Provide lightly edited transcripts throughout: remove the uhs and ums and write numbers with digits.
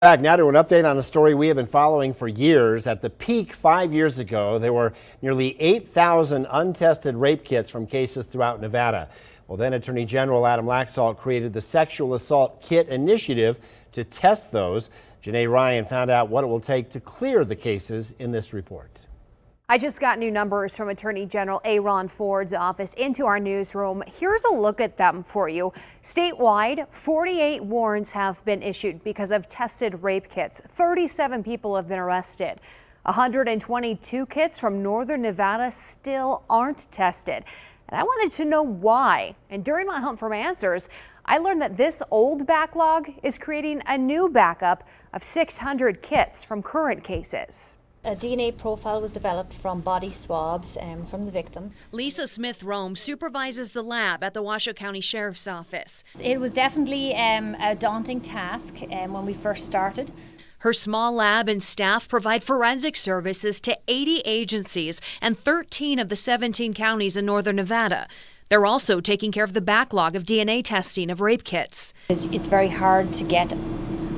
Back now to an update on a story we have been following for years. At the peak 5 years ago, there were nearly 8,000 untested rape kits from cases throughout Nevada. Well, then Attorney General Adam Laxalt created the Sexual Assault Kit Initiative to test those. Janae Ryan found out what it will take to clear the cases in this report. I just got new numbers from Attorney General Aaron Ford's office into our newsroom. Here's a look at them for you. Statewide, 48 warrants have been issued because of tested rape kits. 37 people have been arrested. 122 kits from northern Nevada still aren't tested. And I wanted to know why. And during my hunt for answers, I learned that this old backlog is creating a new backup of 600 kits from current cases. A DNA profile was developed from body swabs from the victim. Lisa Smith-Rome supervises the lab at the Washoe County Sheriff's Office. It was definitely a daunting task when we first started. Her small lab and staff provide forensic services to 80 agencies and 13 of the 17 counties in northern Nevada. They're also taking care of the backlog of DNA testing of rape kits. It's very hard to get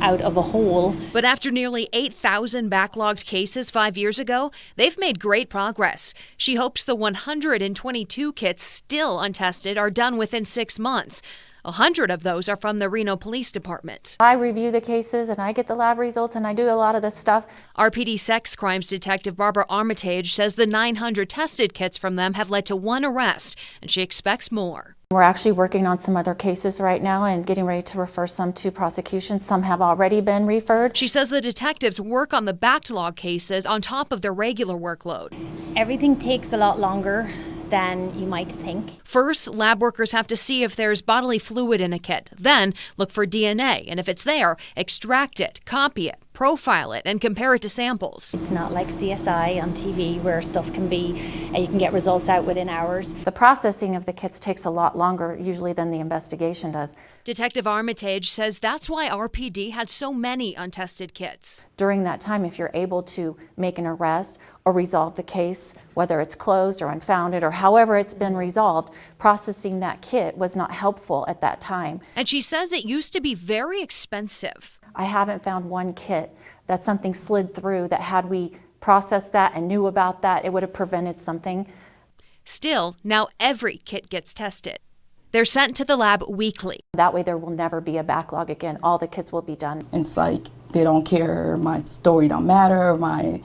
out of a hole. But after nearly 8,000 backlogged cases 5 years ago, they've made great progress. She hopes the 122 kits still untested are done within 6 months. 100 of those are from the Reno Police Department. I review the cases and I get the lab results and I do a lot of this stuff. RPD Sex Crimes Detective Barbara Armitage says the 900 tested kits from them have led to 1 arrest, and she expects more. We're actually working on some other cases right now and getting ready to refer some to prosecution. Some have already been referred. She says the detectives work on the backlog cases on top of their regular workload. Everything takes a lot longer than you might think. First, lab workers have to see if there's bodily fluid in a kit. Then look for DNA, and if it's there, extract it, copy it, profile it, and compare it to samples. It's not like CSI on TV where stuff can be, you can get results out within hours. The processing of the kits takes a lot longer usually than the investigation does. Detective Armitage says that's why RPD had so many untested kits. During that time, if you're able to make an arrest or resolve the case, whether it's closed or unfounded or however it's been resolved, processing that kit was not helpful at that time. And she says it used to be very expensive. I haven't found one kit that something slid through that had we processed that and knew about that, it would have prevented something. Still, now every kit gets tested. They're sent to the lab weekly. That way there will never be a backlog again. All the kits will be done. It's like they don't care, my story don't matter, my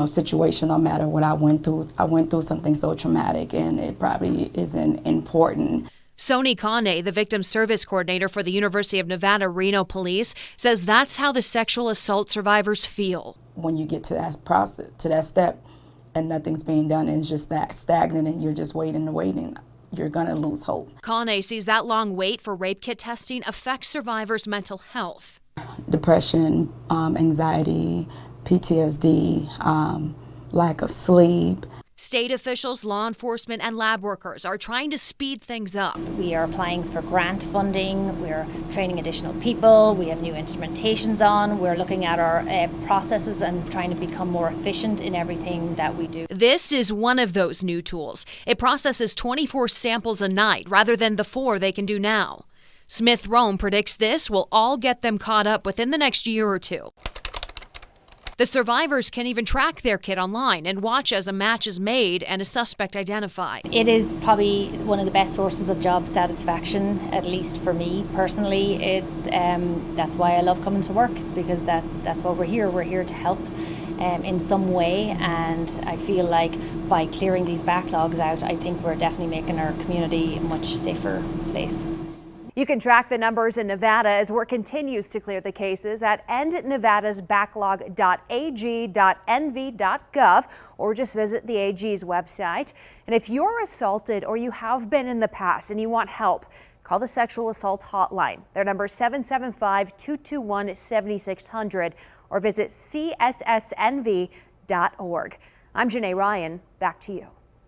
situation don't matter what I went through. I went through something so traumatic and it probably isn't important. Soni Kane, the victim service coordinator for the University of Nevada Reno Police, says that's how the sexual assault survivors feel. When you get to that process, to that step, and nothing's being done, and it's just that stagnant and you're just waiting and waiting, you're gonna lose hope. Kane sees that long wait for rape kit testing affects survivors' mental health. Depression, anxiety, PTSD, lack of sleep. State officials, law enforcement, and lab workers are trying to speed things up. We are applying for grant funding, we're training additional people, we have new instrumentations on, we're looking at our processes and trying to become more efficient in everything that we do. This is one of those new tools. It processes 24 samples a night rather than the 4 they can do now. Smith-Rome predicts this will all get them caught up within the next year or 2. The survivors can even track their kit online and watch as a match is made and a suspect identified. It is probably one of the best sources of job satisfaction, at least for me personally. It's that's why I love coming to work, because that's why we're here. We're here to help in some way, and I feel like by clearing these backlogs out, I think we're definitely making our community a much safer place. You can track the numbers in Nevada as work continues to clear the cases at endnevadasbacklog.ag.nv.gov or just visit the AG's website. And if you're assaulted or you have been in the past and you want help, call the Sexual Assault Hotline. Their number is 775-221-7600 or visit cssnv.org. I'm Janae Ryan. Back to you.